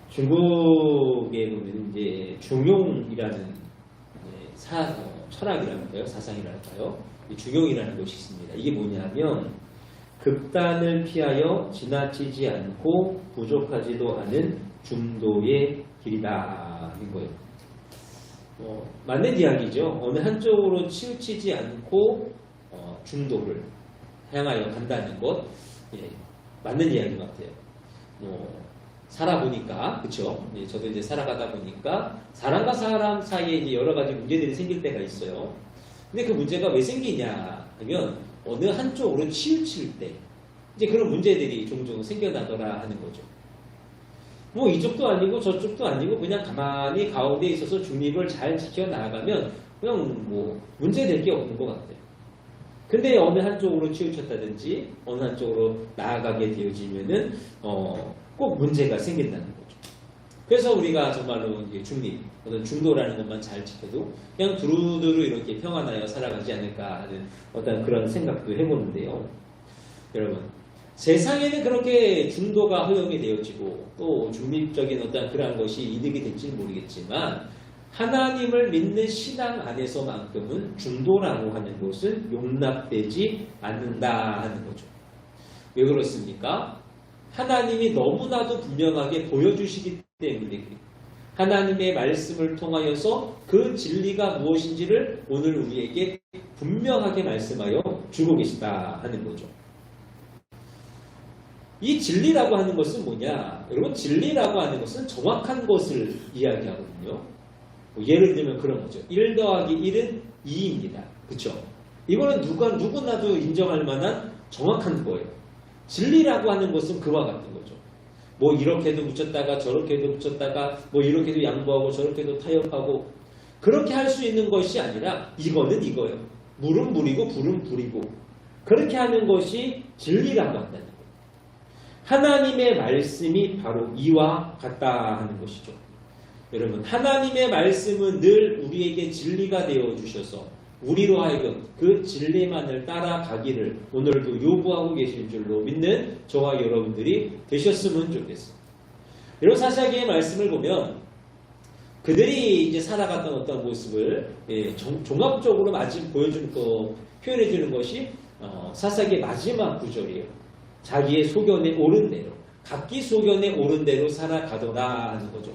중국에 보면 이제 중용이라는 철학이랄까요? 사상이랄까요? 이 중용이라는 것이 있습니다. 이게 뭐냐면 극단을 피하여 지나치지 않고 부족하지도 않은 중도의 길이다 하는 거예요. 맞는 이야기죠. 어느 한쪽으로 치우치지 않고 중도를 향하여 간다는 것, 맞는 이야기인 것 같아요. 살아보니까, 그쵸? 저도 이제 살아가다 보니까 사람과 사람 사이에 이제 여러 가지 문제들이 생길 때가 있어요. 근데 그 문제가 왜 생기냐 하면 어느 한쪽으로 치우칠 때 이제 그런 문제들이 종종 생겨나더라 하는 거죠. 뭐 이쪽도 아니고 저쪽도 아니고 그냥 가만히 가운데 있어서 중립을 잘 지켜나가면 그냥 뭐 문제될 게 없는 것 같아요. 근데 어느 한쪽으로 치우쳤다든지 어느 한쪽으로 나아가게 되어지면은 꼭 문제가 생긴다는 거죠. 그래서 우리가 정말로 이제 중립, 어떤 중도라는 것만 잘 지켜도 그냥 두루두루 이렇게 평안하여 살아가지 않을까 하는 어떤 그런 생각도 해보는데요. 여러분, 세상에는 그렇게 중도가 허용이 되어지고 또 중립적인 어떤 그런 것이 이득이 될지는 모르겠지만 하나님을 믿는 신앙 안에서만큼은 중도라고 하는 것은 용납되지 않는다 하는 거죠. 왜 그렇습니까? 하나님이 너무나도 분명하게 보여주시기 때문에 하나님의 말씀을 통하여서 그 진리가 무엇인지를 오늘 우리에게 분명하게 말씀하여 주고 계시다 하는 거죠. 이 진리라고 하는 것은 뭐냐? 여러분, 진리라고 하는 것은 정확한 것을 이야기하거든요. 예를 들면 그런 거죠. 1 더하기 1은 2입니다. 그렇죠? 이거는 누구나도 인정할 만한 정확한 거예요. 진리라고 하는 것은 그와 같은 거죠. 뭐 이렇게도 붙였다가 저렇게도 붙였다가 뭐 이렇게도 양보하고 저렇게도 타협하고 그렇게 할 수 있는 것이 아니라 이거는 이거예요. 물은 물이고 불은 불이고 그렇게 하는 것이 진리라고 한다는 거예요. 하나님의 말씀이 바로 이와 같다 하는 것이죠. 여러분, 하나님의 말씀은 늘 우리에게 진리가 되어 주셔서 우리로 하여금 그 진리만을 따라가기를 오늘도 요구하고 계신 줄로 믿는 저와 여러분들이 되셨으면 좋겠어요. 여러분, 사사기의 말씀을 보면 그들이 이제 살아갔던 어떤 모습을 종합적으로 보여주는 표현해 주는 것이 사사기의 마지막 구절이에요. 자기의 소견에 오른 대로, 각기 소견에 오른 대로 살아가더라 하는 거죠.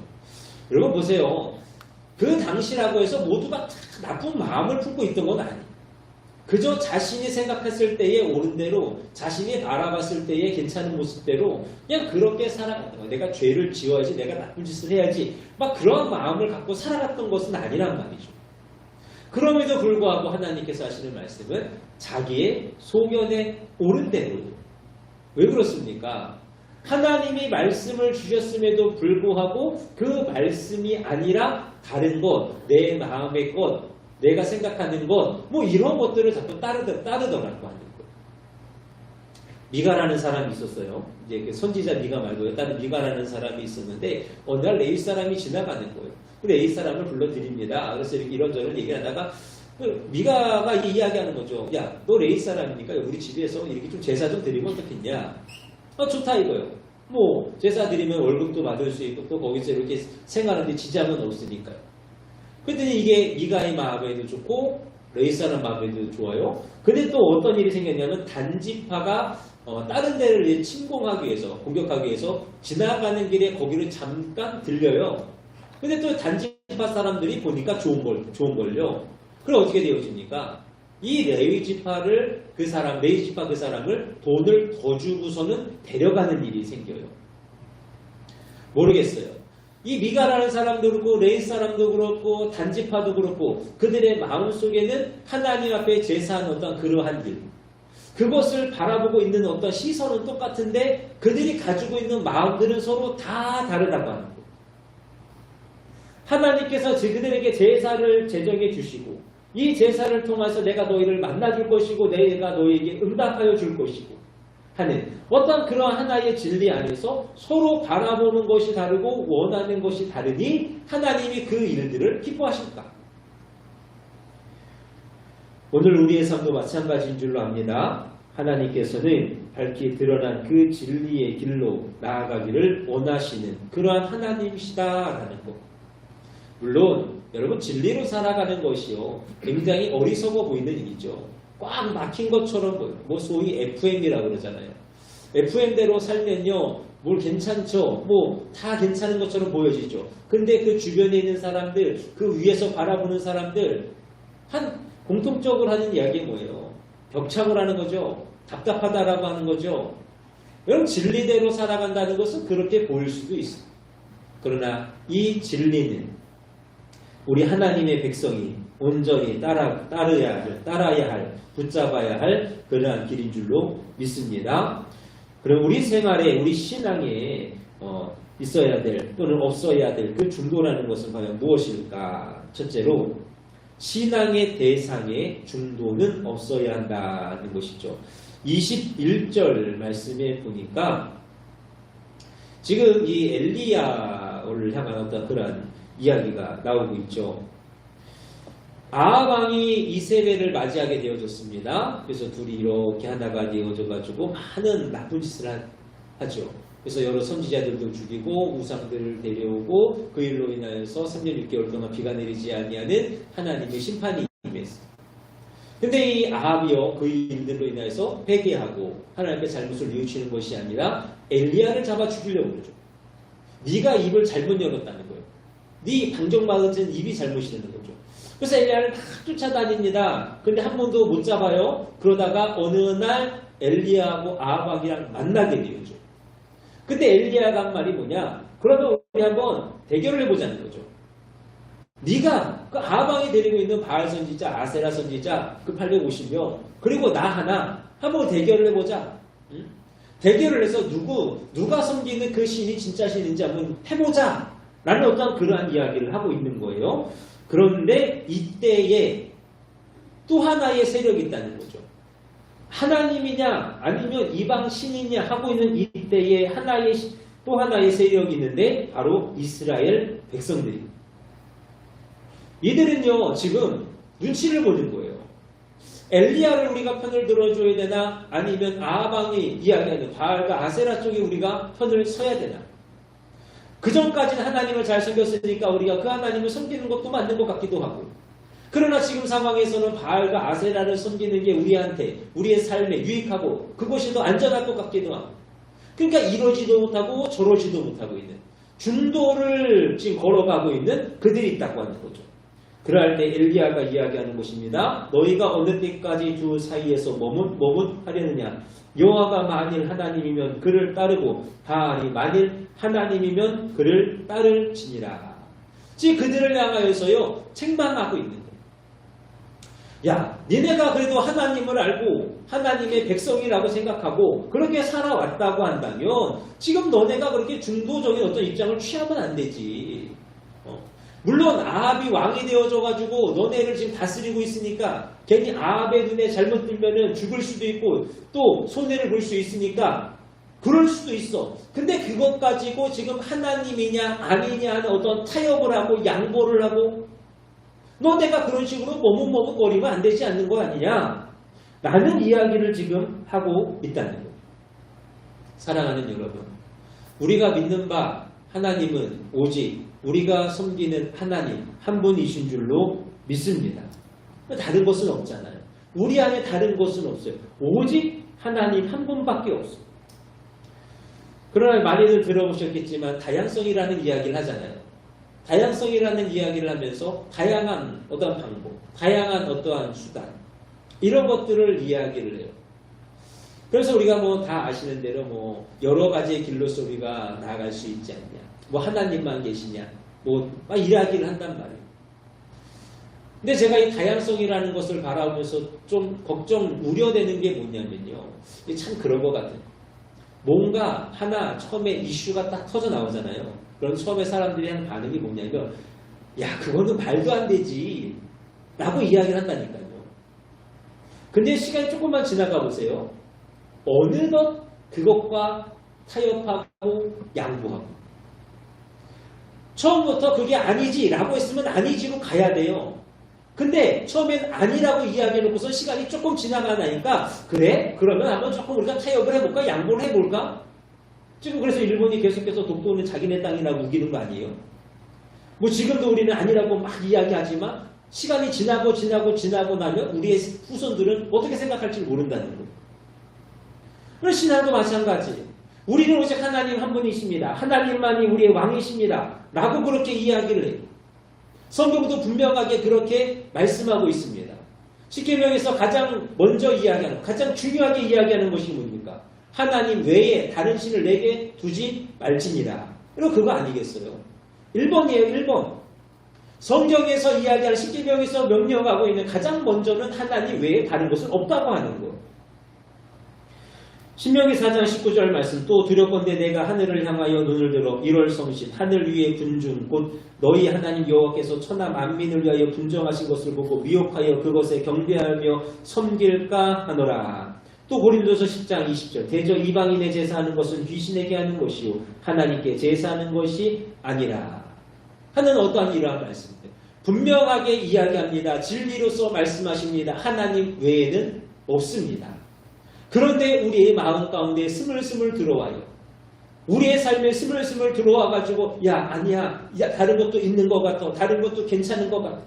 여러분 보세요. 그 당시라고 해서 모두가 나쁜 마음을 품고 있던 건 아니에요. 그저 자신이 생각했을 때에 옳은 대로, 자신이 바라봤을 때에 괜찮은 모습대로 그냥 그렇게 살아갔던 거예요. 내가 죄를 지어야지, 내가 나쁜 짓을 해야지, 막 그런 마음을 갖고 살아갔던 것은 아니란 말이죠. 그럼에도 불구하고 하나님께서 하시는 말씀은 자기의 소견에 옳은 대로. 왜 그렇습니까? 하나님이 말씀을 주셨음에도 불구하고 그 말씀이 아니라 다른 것, 내 마음의 것, 내가 생각하는 것, 뭐 이런 것들을 자꾸 따르더라고 하는 거예요. 미가라는 사람이 있었어요. 이제 그 선지자 미가 말고요. 다른 미가라는 사람이 있었는데 어느 날 레위 사람이 지나가는 거예요. 레위 사람을 불러드립니다. 그래서 이렇게 이런저런 얘기하다가 미가가 이야기하는 거죠. 야, 너 레위 사람이니까 우리 집에서 이렇게 좀 제사 좀 드리면 어떻겠냐? 좋다 이거요. 뭐 제사 드리면 월급도 받을 수 있고 또 거기서 이렇게 생활하는데 지장은 없으니까요. 그랬더니 이게 미가의 마음에도 좋고 레위 사람 마음에도 좋아요. 근데 또 어떤 일이 생겼냐면 단지파가 다른 데를 이제 침공하기 위해서 공격하기 위해서 지나가는 길에 거기를 잠깐 들려요. 근데 또 단지파 사람들이 보니까 좋은 걸요. 그럼 어떻게 되어집니까? 이 레위 지파를 레위 지파 그 사람을 돈을 더 주고서는 데려가는 일이 생겨요. 모르겠어요. 이 미가라는 사람도 그렇고 레위 사람도 그렇고 단지파도 그렇고 그들의 마음속에는 하나님 앞에 제사한 어떤 그러한 일, 그것을 바라보고 있는 어떤 시선은 똑같은데 그들이 가지고 있는 마음들은 서로 다 다르다고 하는 거예요. 하나님께서 그들에게 제사를 제정해 주시고 이 제사를 통해서 내가 너희를 만나줄 것이고 내가 너희에게 응답하여 줄 것이고 하는 어떤 그런 하나의 진리 안에서 서로 바라보는 것이 다르고 원하는 것이 다르니 하나님이 그 일들을 기뻐하실까? 오늘 우리의 삶도 마찬가지인 줄로 압니다. 하나님께서는 밝히 드러난 그 진리의 길로 나아가기를 원하시는 그러한 하나님이시다라는 것. 물론 여러분 진리로 살아가는 것이요 굉장히 어리석어 보이는 일이죠. 꽉 막힌 것처럼 보여요. 뭐 소위 FM이라고 그러잖아요. FM대로 살면요 뭘 괜찮죠. 뭐 다 괜찮은 것처럼 보여지죠. 근데 그 주변에 있는 사람들, 그 위에서 바라보는 사람들 공통적으로 하는 이야기가 뭐예요? 벽창을 하는 거죠. 답답하다라고 하는 거죠. 여러분 진리대로 살아간다는 것은 그렇게 보일 수도 있어요. 그러나 이 진리는 우리 하나님의 백성이 온전히 따라야 할, 붙잡아야 할 그러한 길인 줄로 믿습니다. 그럼 우리 생활에, 우리 신앙에 있어야 될 또는 없어야 될 그 중도라는 것은 과연 무엇일까? 첫째로 신앙의 대상에 중도는 없어야 한다는 것이죠. 21절 말씀에 보니까 지금 이 엘리야를 향한 어떤 그런 이야기가 나오고 있죠. 아합 왕이 이세벨을 맞이하게 되어졌습니다. 그래서 둘이 이렇게 하나가 되어져가지고 많은 나쁜 짓을 하죠. 그래서 여러 선지자들도 죽이고 우상들을 데려오고 그 일로 인하여서 3년 6개월 동안 비가 내리지 아니하는 하나님의 심판이 임했어요. 근데 이 아합이요 그 일들로 인해서 회개하고 하나님께 잘못을 뉘우치는 것이 아니라 엘리야를 잡아 죽이려고 그러죠. 네가 입을 잘못 열었다는 거예요. 네 방정맞은 입이 잘못이라는 거죠. 그래서 엘리야를 막 쫓아다닙니다. 근데 한 번도 못 잡아요. 그러다가 어느 날 엘리야하고 아합 왕이랑 만나게 되죠. 근데 엘리야가 한 말이 뭐냐? 그러면 우리 한번 대결을 해보자는 거죠. 네가 그 아합 왕이 데리고 있는 바알 선지자, 아세라 선지자 그 850명 그리고 나 하나 한번 대결을 해보자. 응? 대결을 해서 누가 섬기는 그 신이 진짜 신인지 한번 해보자. 라는 어떤 그러한 이야기를 하고 있는 거예요. 그런데 이때에 또 하나의 세력이 있다는 거죠. 하나님이냐 아니면 이방 신이냐 하고 있는 이때에 또 하나의 세력이 있는데 바로 이스라엘 백성들입니다. 이들은요 지금 눈치를 보는 거예요. 엘리야를 우리가 편을 들어줘야 되나 아니면 아합 왕이 이야기하는 바알과 아세라 쪽에 우리가 편을 서야 되나. 그 전까지는 하나님을 잘 섬겼으니까 우리가 그 하나님을 섬기는 것도 맞는 것 같기도 하고 그러나 지금 상황에서는 바알과 아세라를 섬기는 게 우리한테 우리의 삶에 유익하고 그것이 더 안전할 것 같기도 하고 그러니까 이러지도 못하고 저러지도 못하고 있는 중도를 지금 걸어가고 있는 그들이 있다고 하는 거죠. 그럴 때 엘리야가 이야기하는 것입니다. 너희가 어느 때까지 두 사이에서 머뭇하려느냐. 여호와가 만일 하나님이면 그를 따르고 바알이 만일 하나님이면 그를 따를지니라. 지금 그들을 향하여서요 책망하고 있는 거예요. 야, 니네가 그래도 하나님을 알고 하나님의 백성이라고 생각하고 그렇게 살아왔다고 한다면 지금 너네가 그렇게 중도적인 어떤 입장을 취하면 안 되지. 물론 아합이 왕이 되어져가지고 너네를 지금 다스리고 있으니까 괜히 아합의 눈에 잘못 들면은 죽을 수도 있고 또 손해를 볼 수 있으니까 그럴 수도 있어. 근데 그것 가지고 지금 하나님이냐 아니냐 하는 어떤 타협을 하고 양보를 하고 너네가 그런 식으로 머뭇머뭇거리면 안 되지 않는 거 아니냐 라는 이야기를 지금 하고 있다는 거예요. 사랑하는 여러분, 우리가 믿는 바 하나님은 오직 우리가 섬기는 하나님 한 분이신 줄로 믿습니다. 다른 것은 없잖아요. 우리 안에 다른 것은 없어요. 오직 하나님 한 분밖에 없어요. 그러나 많이들 들어보셨겠지만 다양성이라는 이야기를 하잖아요. 다양성이라는 이야기를 하면서 다양한 어떠한 방법, 다양한 어떠한 수단 이런 것들을 이야기를 해요. 그래서 우리가 뭐 다 아시는 대로 뭐 여러 가지의 길로서 우리가 나아갈 수 있지 않냐. 뭐 하나님만 계시냐. 뭐 막 이야기를 한단 말이에요. 근데 제가 이 다양성이라는 것을 바라보면서 좀 걱정, 우려되는 게 뭐냐면요. 이게 참 그런 것 같아요. 뭔가 하나 처음에 이슈가 딱 터져 나오잖아요. 그럼 처음에 사람들이 하는 반응이 뭐냐면 야 그거는 말도 안 되지 라고 이야기를 한다니까요. 근데 시간이 조금만 지나가 보세요. 어느덧 그것과 타협하고 양보하고 처음부터 그게 아니지 라고 했으면 아니지로 가야 돼요. 근데 처음엔 아니라고 이야기해놓고서 시간이 조금 지나가니까 그래? 그러면 한번 조금 우리가 타협을 해볼까? 양보를 해볼까? 지금 그래서 일본이 계속해서 독도는 자기네 땅이라고 우기는 거 아니에요? 뭐 지금도 우리는 아니라고 막 이야기하지만 시간이 지나고 나면 우리의 후손들은 어떻게 생각할지 모른다는 거예요. 그래서 신앙도 마찬가지. 우리는 오직 하나님 한 분이십니다. 하나님만이 우리의 왕이십니다. 라고 그렇게 이야기를 해요. 성경도 분명하게 그렇게 말씀하고 있습니다. 십계명에서 가장 먼저 이야기하는, 가장 중요하게 이야기하는 것이 뭡니까? 하나님 외에 다른 신을 내게 두지 말지니라. 이거 그거 아니겠어요? 1번이에요, 1번. 성경에서 이야기하는 십계명에서 명령하고 있는 가장 먼저는 하나님 외에 다른 것은 없다고 하는 거. 신명기 4장 19절 말씀 또 두렵건대 내가 하늘을 향하여 눈을 들어 1월 성신 하늘 위의 군중 곧 너희 하나님 여호와께서 천하 만민을 위하여 분정하신 것을 보고 미혹하여 그것에 경배하며 섬길까 하노라. 또 고린도서 10장 20절 대저 이방인의 제사하는 것은 귀신에게 하는 것이요 하나님께 제사하는 것이 아니라 하는 어떠한 이러한 말씀들 분명하게 이야기합니다. 진리로서 말씀하십니다. 하나님 외에는 없습니다. 그런데 우리의 마음 가운데 스물스물 들어와요. 우리의 삶에 스물스물 들어와가지고 야 아니야 야 다른 것도 있는 것 같아. 다른 것도 괜찮은 것 같아.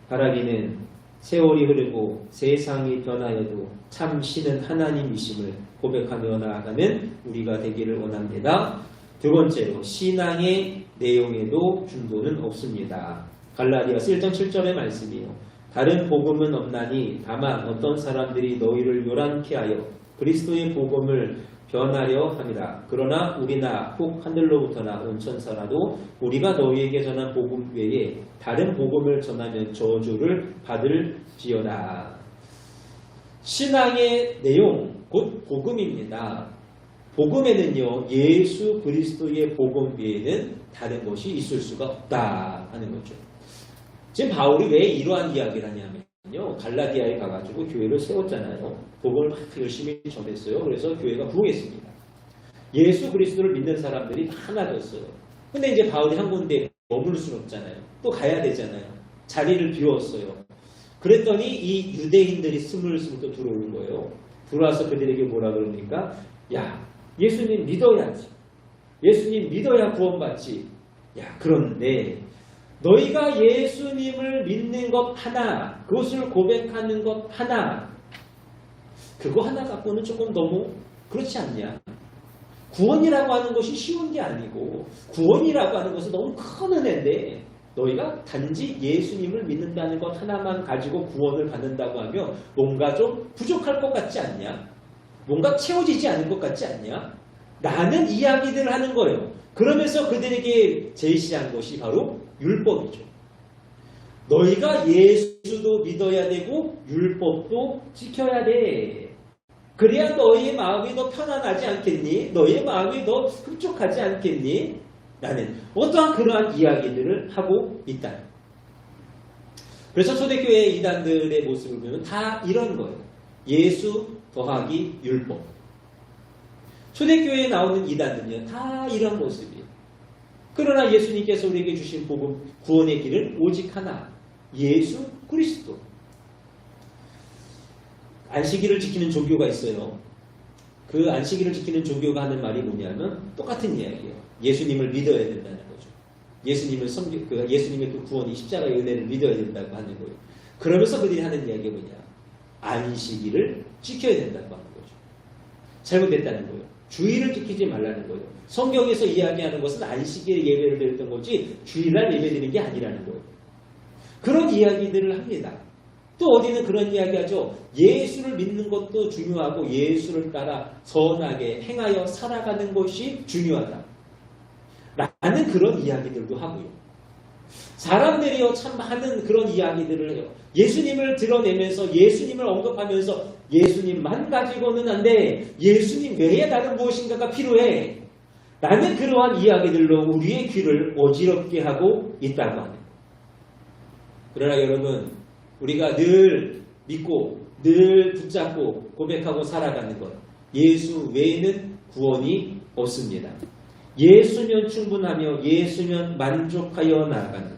바라기는 세월이 흐르고 세상이 변하여도 참 신은 하나님이심을 고백하며 나아가는 우리가 되기를 원합니다. 두 번째로 신앙의 내용에도 중도는 없습니다. 갈라디아서 1장 7절의 말씀이에요. 다른 복음은 없나니 다만 어떤 사람들이 너희를 요란케 하여 그리스도의 복음을 변하려 함이라. 그러나 우리나 혹 하늘로부터나 온 천사라도 우리가 너희에게 전한 복음 외에 다른 복음을 전하면 저주를 받을지어다. 신앙의 내용 곧 복음입니다. 복음에는요 예수 그리스도의 복음 외에는 다른 것이 있을 수가 없다 하는 거죠. 지금 바울이 왜 이러한 이야기를 하냐면요. 갈라디아에 가가지고 교회를 세웠잖아요. 복음을 막 열심히 전했어요. 그래서 교회가 부흥했습니다. 예수 그리스도를 믿는 사람들이 많아졌어요. 근데 이제 바울이 한 군데 머물 수는 없잖아요. 또 가야 되잖아요. 자리를 비웠어요. 그랬더니 이 유대인들이 스물스물 또 들어오는 거예요. 들어와서 그들에게 뭐라 그럽니까? 야, 예수님 믿어야지. 예수님 믿어야 구원받지. 야, 그런데 너희가 예수님을 믿는 것 하나, 그것을 고백하는 것 하나, 그거 하나 갖고는 조금 너무 그렇지 않냐? 구원이라고 하는 것이 쉬운 게 아니고 구원이라고 하는 것은 너무 큰 은혜인데 너희가 단지 예수님을 믿는다는 것 하나만 가지고 구원을 받는다고 하면 뭔가 좀 부족할 것 같지 않냐? 뭔가 채워지지 않을 것 같지 않냐? 라는 이야기들을 하는 거예요. 그러면서 그들에게 제시한 것이 바로 율법이죠. 너희가 예수도 믿어야 되고 율법도 지켜야 돼. 그래야 너희의 마음이 더 편안하지 않겠니? 너희의 마음이 더 흡족하지 않겠니? 라는 어떠한 그러한 이야기들을 하고 있다. 그래서 초대교회 이단들의 모습을 보면 다 이런 거예요. 예수 더하기 율법. 초대교회에 나오는 이단은요 다 이런 모습이에요. 그러나 예수님께서 우리에게 주신 복음 구원의 길은 오직 하나, 예수 그리스도. 안식일을 지키는 종교가 있어요. 그 안식일을 지키는 종교가 하는 말이 뭐냐면 똑같은 이야기예요. 예수님을 믿어야 된다는 거죠. 예수님의 그 구원이 십자가의 은혜를 믿어야 된다고 하는 거예요. 그러면서 그들이 하는 이야기가 뭐냐? 안식일을 지켜야 된다고 하는 거죠. 잘못됐다는 거예요. 주일을 지키지 말라는 거예요. 성경에서 이야기하는 것은 안식일에 예배를 드렸던 거지 주일날 예배드리는 게 아니라는 거예요. 그런 이야기들을 합니다. 또 어디는 그런 이야기하죠. 예수를 믿는 것도 중요하고 예수를 따라 선하게 행하여 살아가는 것이 중요하다. 라는 그런 이야기들도 하고요. 사람들이요 참 많은 그런 이야기들을 해요. 예수님을 드러내면서 예수님을 언급하면서 예수님만 가지고는 안 돼. 예수님 외에 다른 무엇인가가 필요해. 라는 그러한 이야기들로 우리의 귀를 어지럽게 하고 있다고 하는. 그러나 여러분 우리가 늘 믿고 늘 붙잡고 고백하고 살아가는 것 예수 외에는 구원이 없습니다. 예수면 충분하며 예수면 만족하여 나아가는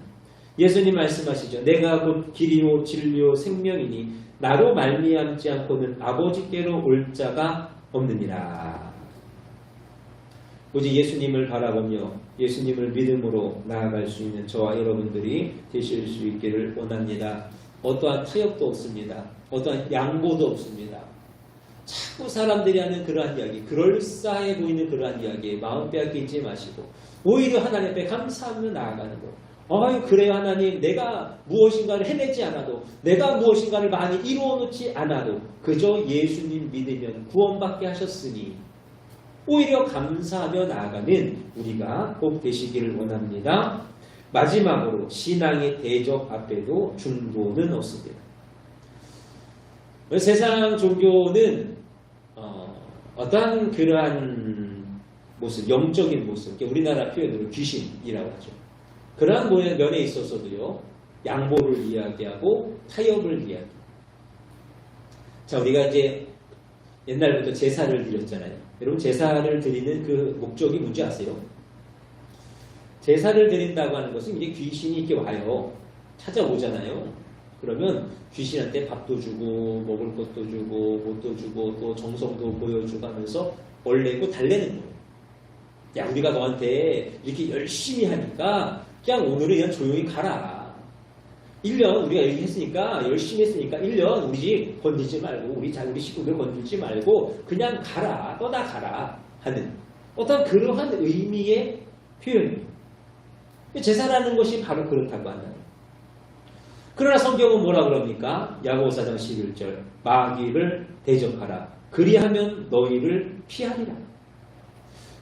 예수님 말씀하시죠. 내가 곧 길이요 진리요 생명이니 나로 말미암지 않고는 아버지께로 올 자가 없느니라. 오직 예수님을 바라보며 예수님을 믿음으로 나아갈 수 있는 저와 여러분들이 되실 수 있기를 원합니다. 어떠한 타협도 없습니다. 어떠한 양보도 없습니다. 자꾸 사람들이 하는 그러한 이야기, 그럴싸해 보이는 그러한 이야기에 마음 빼앗기지 마시고 오히려 하나님 앞에 감사하며 나아가는 것. 아유 그래요 하나님, 내가 무엇인가를 해내지 않아도, 내가 무엇인가를 많이 이루어놓지 않아도 그저 예수님 믿으면 구원받게 하셨으니 오히려 감사하며 나아가는 우리가 꼭 되시기를 원합니다. 마지막으로 신앙의 대적 앞에도 중도는 없습니다. 세상 종교는 어떠한 그러한 모습, 영적인 모습, 우리나라 표현으로 귀신이라고 하죠. 그러한 면에 있어서도요, 양보를 이야기하고 타협을 이야기합니다. 자, 우리가 이제 옛날부터 제사를 드렸잖아요. 여러분 제사를 드리는 그 목적이 뭔지 아세요? 제사를 드린다고 하는 것은 이제 귀신이 이렇게 와요. 찾아오잖아요. 그러면 귀신한테 밥도 주고 먹을 것도 주고 옷도 주고 또 정성도 보여주고 하면서 얼레고 달래는 거예요. 야 우리가 너한테 이렇게 열심히 하니까 그냥 오늘은 그냥 조용히 가라. 1년 우리가 이렇게 했으니까 열심히 했으니까 1년 우리 집 건들지 말고 우리 식구들 건들지 말고 그냥 가라. 떠나가라 하는 어떤 그러한 의미의 표현입니다. 제사라는 것이 바로 그렇다고 한다. 그러나 성경은 뭐라 그럽니까? 야고보 4장 11절 마귀를 대적하라. 그리하면 너희를 피하리라.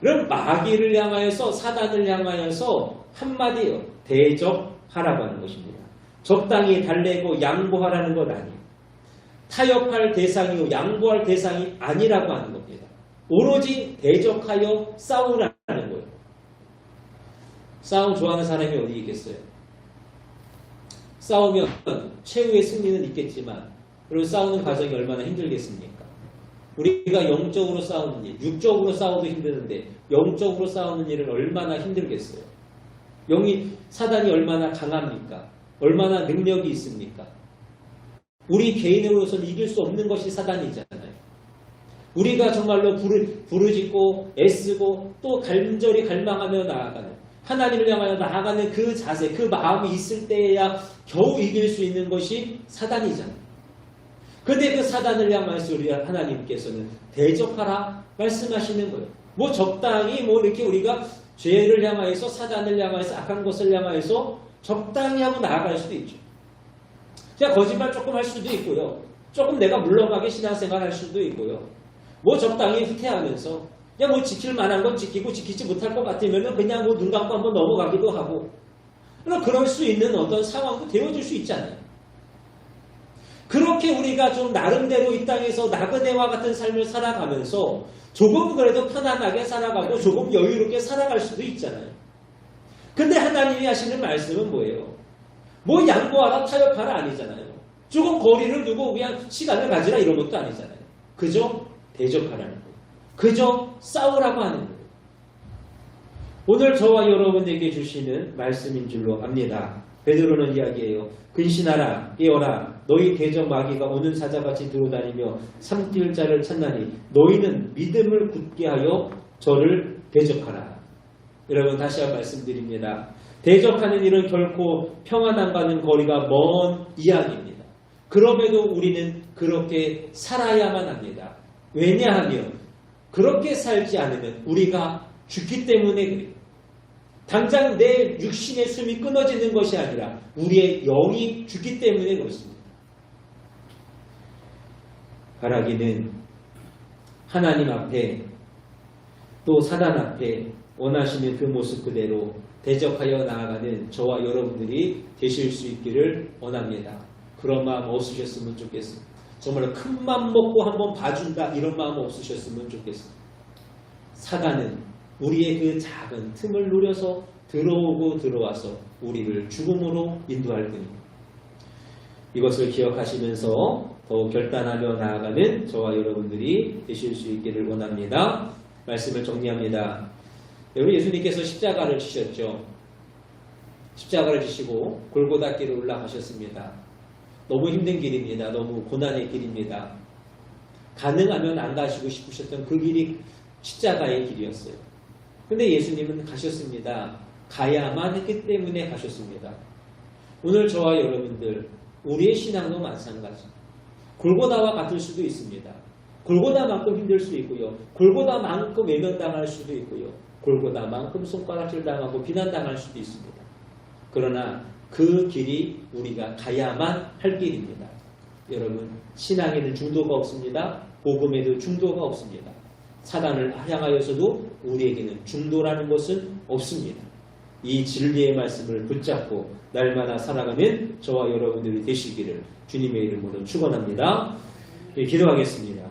그럼 마귀를 향하여서 사단을 향하여서 한마디요. 대적하라고 하는 것입니다. 적당히 달래고 양보하라는 것 아니에요. 타협할 대상이요 양보할 대상이 아니라고 하는 겁니다. 오로지 대적하여 싸우라는 거예요. 싸움 좋아하는 사람이 어디 있겠어요? 싸우면 최후의 승리는 있겠지만 그리고 싸우는 과정이 얼마나 힘들겠습니까? 우리가 영적으로 싸우는 일, 육적으로 싸워도 힘드는데 영적으로 싸우는 일은 얼마나 힘들겠어요? 사단이 얼마나 강합니까? 얼마나 능력이 있습니까? 우리 개인으로서는 이길 수 없는 것이 사단이잖아요. 우리가 정말로 부르짖고 애쓰고 또 간절히 갈망하며 나아가는 하나님을 향하여 나아가는 그 자세, 그 마음이 있을 때야 겨우 이길 수 있는 것이 사단이잖아요. 근데 그 사단을 향해서 우리 하나님께서는 대적하라 말씀하시는 거예요. 뭐 적당히 이렇게 우리가 죄를 향하여서 사단을 향하여서 악한 것을 향하여서 적당히 하고 나아갈 수도 있죠. 그냥 거짓말 조금 할 수도 있고요. 조금 내가 물러가게 신앙생활 할 수도 있고요. 뭐 적당히 후퇴하면서 그냥 뭐 지킬 만한 건 지키고 지키지 못할 것 같으면 그냥 뭐 눈 감고 한번 넘어가기도 하고 그럴 수 있는 어떤 상황도 되어줄 수 있잖아요. 그렇게 우리가 좀 나름대로 이 땅에서 나그네와 같은 삶을 살아가면서 조금 그래도 편안하게 살아가고 조금 여유롭게 살아갈 수도 있잖아요. 근데 하나님이 하시는 말씀은 뭐예요? 뭐 양보하라 타협하라 아니잖아요. 조금 거리를 두고 그냥 시간을 가지라 이런 것도 아니잖아요. 그저 대적하라는 거예요. 그저 싸우라고 하는 거예요. 오늘 저와 여러분에게 주시는 말씀인 줄로 압니다. 베드로는 이야기해요. 근신하라 깨어라 너희 대적 마귀가 오는 사자같이 들어다니며 삼킬 자를 찾나니 너희는 믿음을 굳게 하여 저를 대적하라. 여러분 다시 한번 말씀드립니다. 대적하는 일은 결코 평안함과는 거리가 먼 이야기입니다. 그럼에도 우리는 그렇게 살아야만 합니다. 왜냐하면 그렇게 살지 않으면 우리가 죽기 때문에 그래요. 당장 내 육신의 숨이 끊어지는 것이 아니라 우리의 영이 죽기 때문에 그렇습니다. 바라기는 하나님 앞에 또 사단 앞에 원하시는 그 모습 그대로 대적하여 나아가는 저와 여러분들이 되실 수 있기를 원합니다. 그런 마음 없으셨으면 좋겠습니다. 정말 큰 맘 먹고 한번 봐준다 이런 마음 없으셨으면 좋겠습니다. 사단은 우리의 그 작은 틈을 노려서 들어오고 들어와서 우리를 죽음으로 인도할 뿐입니다. 이것을 기억하시면서 더욱 결단하며 나아가는 저와 여러분들이 되실 수 있기를 원합니다. 말씀을 정리합니다. 여러분 예수님께서 십자가를 지셨죠. 십자가를 지시고 골고다 길을 올라가셨습니다. 너무 힘든 길입니다. 너무 고난의 길입니다. 가능하면 안 가시고 싶으셨던 그 길이 십자가의 길이었어요. 근데 예수님은 가셨습니다. 가야만 했기 때문에 가셨습니다. 오늘 저와 여러분들, 우리의 신앙도 마찬가지. 골고다와 같을 수도 있습니다. 골고다만큼 힘들 수도 있고요. 골고다만큼 외면당할 수도 있고요. 골고다만큼 손가락질 당하고 비난당할 수도 있습니다. 그러나 그 길이 우리가 가야만 할 길입니다. 여러분, 신앙에는 중도가 없습니다. 복음에도 중도가 없습니다. 사단을 향하여서도 우리에게는 중도라는 것은 없습니다. 이 진리의 말씀을 붙잡고 날마다 살아가는 저와 여러분들이 되시기를 주님의 이름으로 축원합니다. 기도하겠습니다.